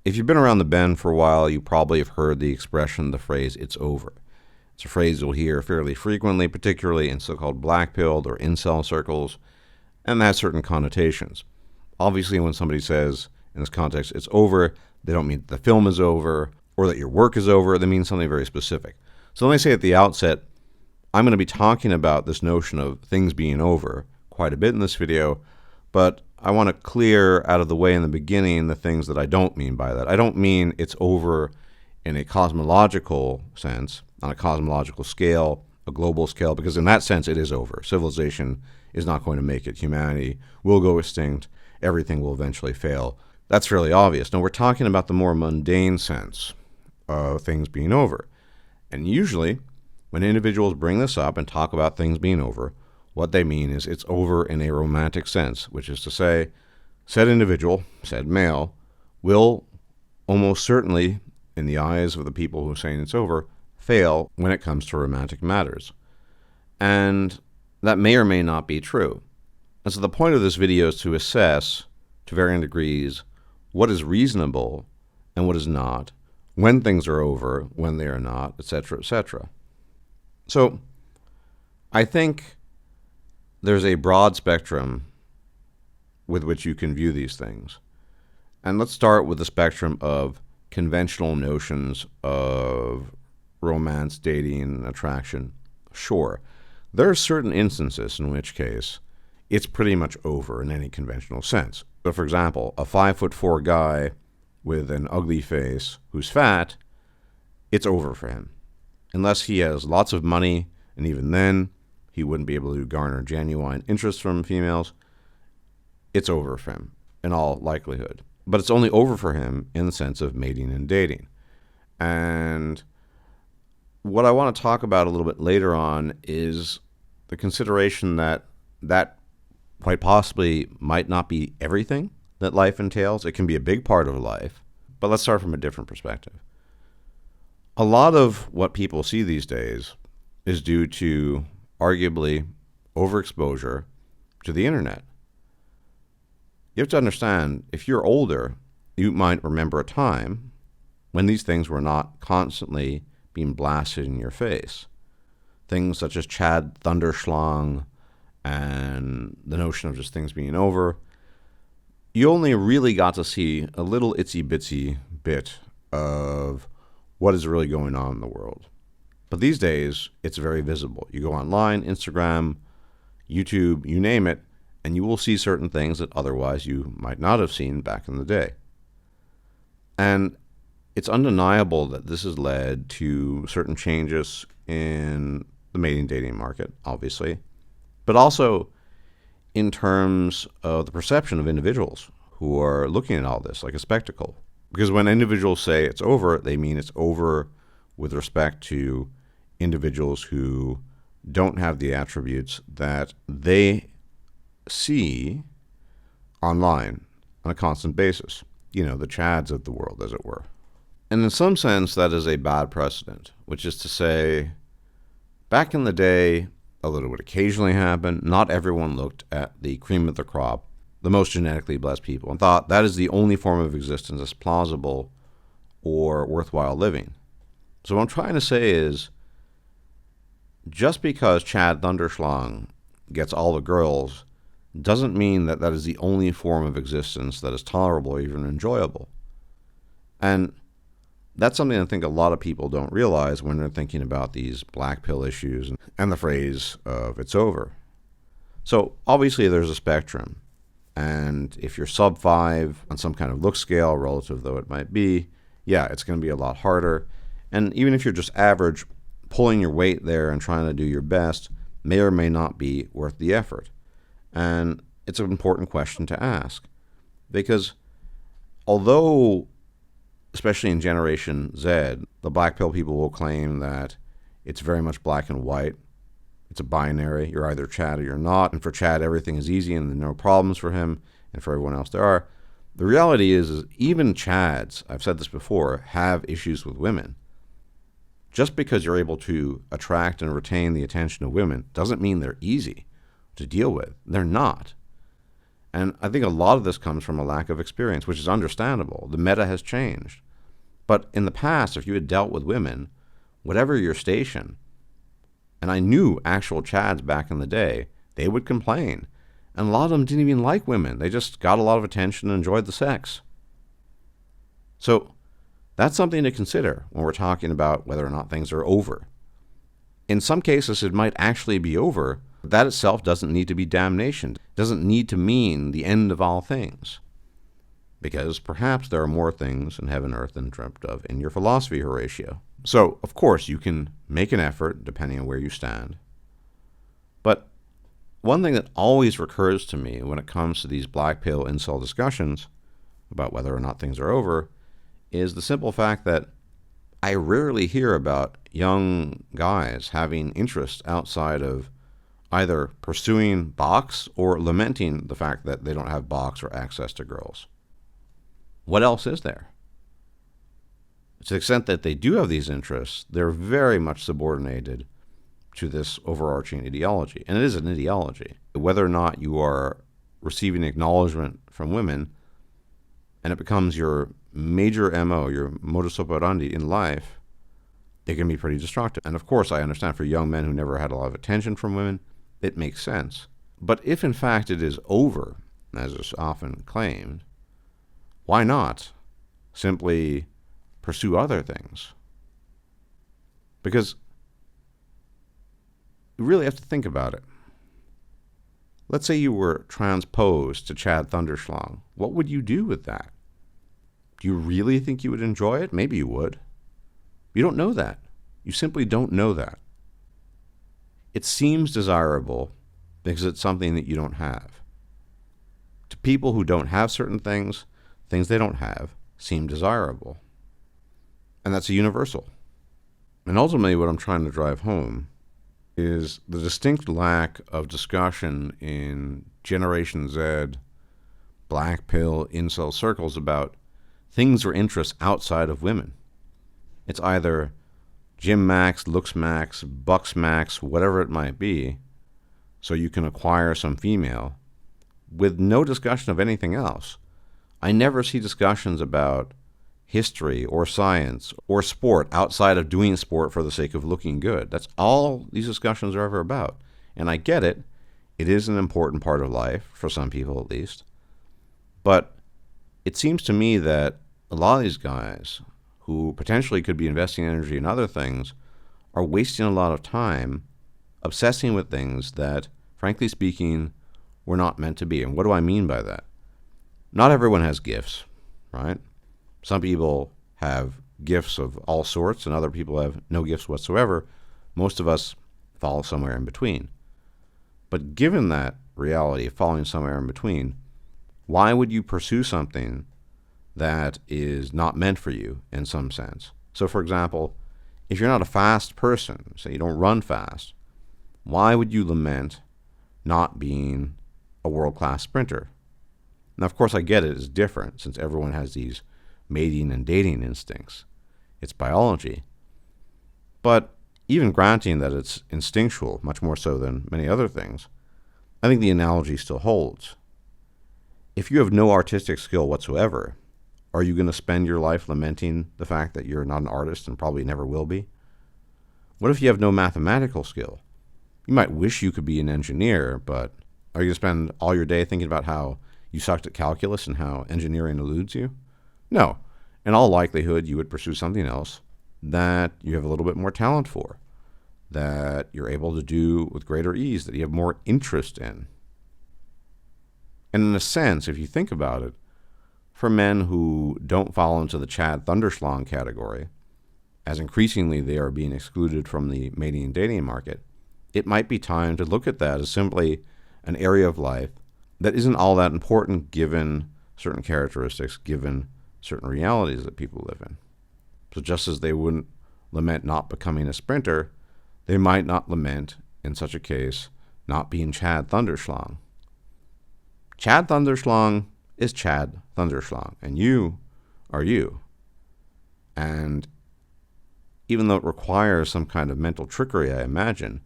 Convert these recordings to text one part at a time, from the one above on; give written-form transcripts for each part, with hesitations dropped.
If you've been around the bend for a while, you probably have heard the expression, the phrase, "it's over." It's a phrase you'll hear fairly frequently, particularly in so-called black-pilled or incel circles, and that has certain connotations. Obviously, when somebody says, in this context, "it's over," they don't mean that the film is over or that your work is over. They mean something very specific. So let me say at the outset, I'm going to be talking about this notion of things being over quite a bit in this video, but I want to clear out of the way in the beginning the things that I don't mean by that. I don't mean it's over in a cosmological sense, on a cosmological scale, a global scale, because in that sense it is over. Civilization is not going to make it. Humanity will go extinct. Everything will eventually fail. That's fairly obvious. Now we're talking about the more mundane sense of things being over. And usually, when individuals bring this up and talk about things being over, what they mean is it's over in a romantic sense, which is to say, said individual, said male, will almost certainly, in the eyes of the people who are saying it's over, fail when it comes to romantic matters. And that may or may not be true. And so the point of this video is to assess, to varying degrees, what is reasonable and what is not, when things are over, when they are not, etc., etc. So I think there's a broad spectrum with which you can view these things. And let's start with the spectrum of conventional notions of romance, dating, attraction. Sure, there are certain instances in which case it's pretty much over in any conventional sense. So for example, a 5'4" guy with an ugly face who's fat, it's over for him. Unless he has lots of money, and even then, he wouldn't be able to garner genuine interest from females, it's over for him, in all likelihood. But it's only over for him in the sense of mating and dating. And what I want to talk about a little bit later on is the consideration that that quite possibly might not be everything that life entails. It can be a big part of life, but let's start from a different perspective. A lot of what people see these days is due to arguably overexposure to the internet. You have to understand, if you're older, you might remember a time when these things were not constantly being blasted in your face. Things such as Chad Thunderschlang and the notion of just things being over. You only really got to see a little itsy-bitsy bit of what is really going on in the world. But these days, it's very visible. You go online, Instagram, YouTube, you name it, and you will see certain things that otherwise you might not have seen back in the day. And it's undeniable that this has led to certain changes in the mating dating market, obviously, but also in terms of the perception of individuals who are looking at all this like a spectacle. Because when individuals say it's over, they mean it's over with respect to individuals who don't have the attributes that they see online on a constant basis. You know, the Chads of the world, as it were. And in some sense, that is a bad precedent, which is to say, back in the day, although it would occasionally happen, not everyone looked at the cream of the crop, the most genetically blessed people, and thought that is the only form of existence that's plausible or worthwhile living. So what I'm trying to say is, just because Chad Thunderschlang gets all the girls doesn't mean that that is the only form of existence that is tolerable or even enjoyable. And that's something I think a lot of people don't realize when they're thinking about these black pill issues and the phrase of "it's over." So obviously there's a spectrum. And if you're sub 5 on some kind of look scale, relative though it might be, yeah, it's going to be a lot harder. And even if you're just average, pulling your weight there and trying to do your best may or may not be worth the effort. And it's an important question to ask. Because although, especially in Generation Z, the black pill people will claim that it's very much black and white. It's a binary. You're either Chad or you're not. And for Chad, everything is easy and there are no problems for him. And for everyone else, there are. The reality is even Chads, I've said this before, have issues with women. Just because you're able to attract and retain the attention of women doesn't mean they're easy to deal with. They're not. And I think a lot of this comes from a lack of experience, which is understandable. The meta has changed. But in the past, if you had dealt with women, whatever your station, and I knew actual Chads back in the day, they would complain. And a lot of them didn't even like women. They just got a lot of attention and enjoyed the sex. So that's something to consider when we're talking about whether or not things are over. In some cases, it might actually be over. But that itself doesn't need to be damnation. It doesn't need to mean the end of all things. Because perhaps there are more things in heaven and earth than dreamt of in your philosophy, Horatio. So, of course, you can make an effort, depending on where you stand. But one thing that always recurs to me when it comes to these black pill incel discussions about whether or not things are over is the simple fact that I rarely hear about young guys having interest outside of either pursuing box or lamenting the fact that they don't have box or access to girls. What else is there? To the extent that they do have these interests, they're very much subordinated to this overarching ideology. And it is an ideology. Whether or not you are receiving acknowledgement from women and it becomes your major MO, your modus operandi in life, it can be pretty destructive. And of course, I understand for young men who never had a lot of attention from women, it makes sense. But if in fact it is over, as is often claimed, why not simply pursue other things? Because you really have to think about it. Let's say you were transposed to Chad Thunderschlong. What would you do with that? Do you really think you would enjoy it? Maybe you would. You don't know that. You simply don't know that. It seems desirable because it's something that you don't have. To people who don't have certain things, things they don't have seem desirable. And that's a universal. And ultimately what I'm trying to drive home is the distinct lack of discussion in Generation Z, black pill, incel circles about things or interests outside of women. It's either gym max, looks max, bucks max, whatever it might be, so you can acquire some female, with no discussion of anything else. I never see discussions about history or science or sport outside of doing sport for the sake of looking good. That's all these discussions are ever about. And I get it. It is an important part of life, for some people at least. But it seems to me that a lot of these guys who potentially could be investing energy in other things are wasting a lot of time obsessing with things that, frankly speaking, were not meant to be. And what do I mean by that? Not everyone has gifts, right? Some people have gifts of all sorts and other people have no gifts whatsoever. Most of us fall somewhere in between. But given that reality of falling somewhere in between, why would you pursue something that is not meant for you in some sense? So for example, if you're not a fast person, say you don't run fast, why would you lament not being a world-class sprinter? Now, of course, I get it. It's different since everyone has these mating and dating instincts. It's biology. But even granting that it's instinctual, much more so than many other things, I think the analogy still holds. If you have no artistic skill whatsoever, are you going to spend your life lamenting the fact that you're not an artist and probably never will be? What if you have no mathematical skill? You might wish you could be an engineer, but are you going to spend all your day thinking about how you sucked at calculus and how engineering eludes you? No. In all likelihood, you would pursue something else that you have a little bit more talent for, that you're able to do with greater ease, that you have more interest in. And in a sense, if you think about it, for men who don't fall into the Chad Thunderschlong category, as increasingly they are being excluded from the mating and dating market, it might be time to look at that as simply an area of life that isn't all that important given certain characteristics, given certain realities that people live in. So just as they wouldn't lament not becoming a sprinter, they might not lament, in such a case, not being Chad Thunderschlong. Chad Thunderschlong is Chad Thunderschlong, and you are you. And even though it requires some kind of mental trickery, I imagine,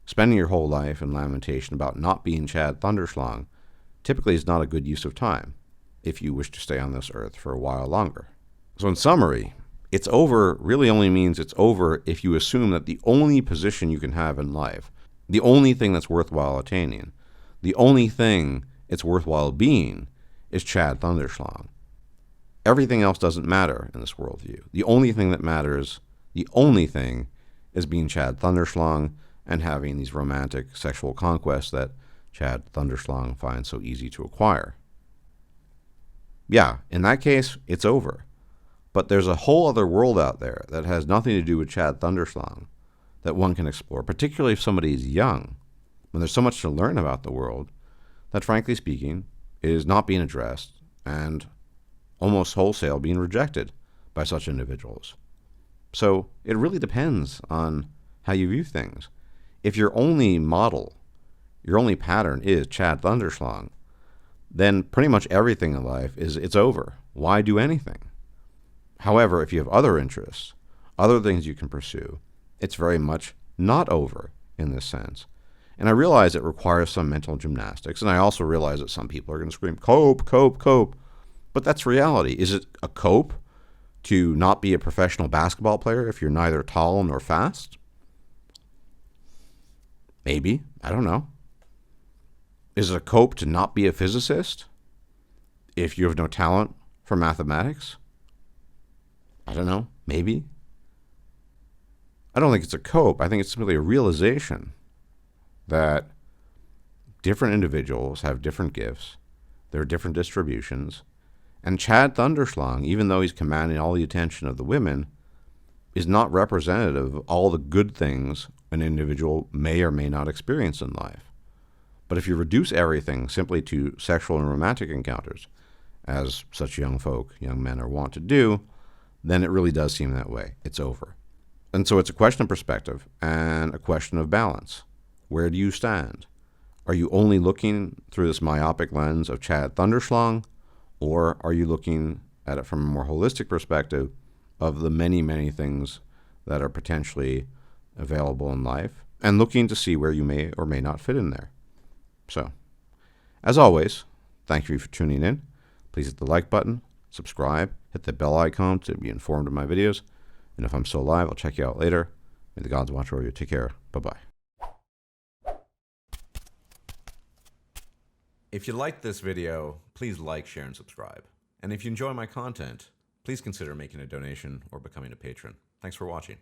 spending your whole life in lamentation about not being Chad Thunderschlong typically is not a good use of time if you wish to stay on this earth for a while longer. So in summary, it's over really only means it's over if you assume that the only position you can have in life, the only thing that's worthwhile attaining, the only thing it's worthwhile being is Chad Thunderschlong. Everything else doesn't matter in this worldview. The only thing that matters, the only thing, is being Chad Thunderschlong and having these romantic sexual conquests that Chad Thunderschlong finds so easy to acquire. Yeah, in that case, it's over. But there's a whole other world out there that has nothing to do with Chad Thunderschlong that one can explore, particularly if somebody is young, when there's so much to learn about the world that, frankly speaking, is not being addressed and almost wholesale being rejected by such individuals. So it really depends on how you view things. If your only model, your only pattern is Chad Thunderschlong, then pretty much everything in life it's over. Why do anything? However, if you have other interests, other things you can pursue, it's very much not over in this sense. And I realize it requires some mental gymnastics, and I also realize that some people are going to scream, cope, cope, cope. But that's reality. Is it a cope to not be a professional basketball player if you're neither tall nor fast? Maybe. I don't know. Is it a cope to not be a physicist if you have no talent for mathematics? I don't know. Maybe. I don't think it's a cope. I think it's simply a realization that different individuals have different gifts. There are different distributions. And Chad Thunderschlong, even though he's commanding all the attention of the women, is not representative of all the good things an individual may or may not experience in life. But if you reduce everything simply to sexual and romantic encounters, as such young men are wont to do, then it really does seem that way. It's over. And so it's a question of perspective and a question of balance. Where do you stand? Are you only looking through this myopic lens of Chad Thunderschlong, or are you looking at it from a more holistic perspective of the many, many things that are potentially available in life and looking to see where you may or may not fit in there? So, as always, thank you for tuning in. Please hit the like button, subscribe, hit the bell icon to be informed of my videos. And if I'm still alive, I'll check you out later. May the gods watch over you. Take care. Bye-bye. If you liked this video, please like, share, and subscribe. And if you enjoy my content, please consider making a donation or becoming a patron. Thanks for watching.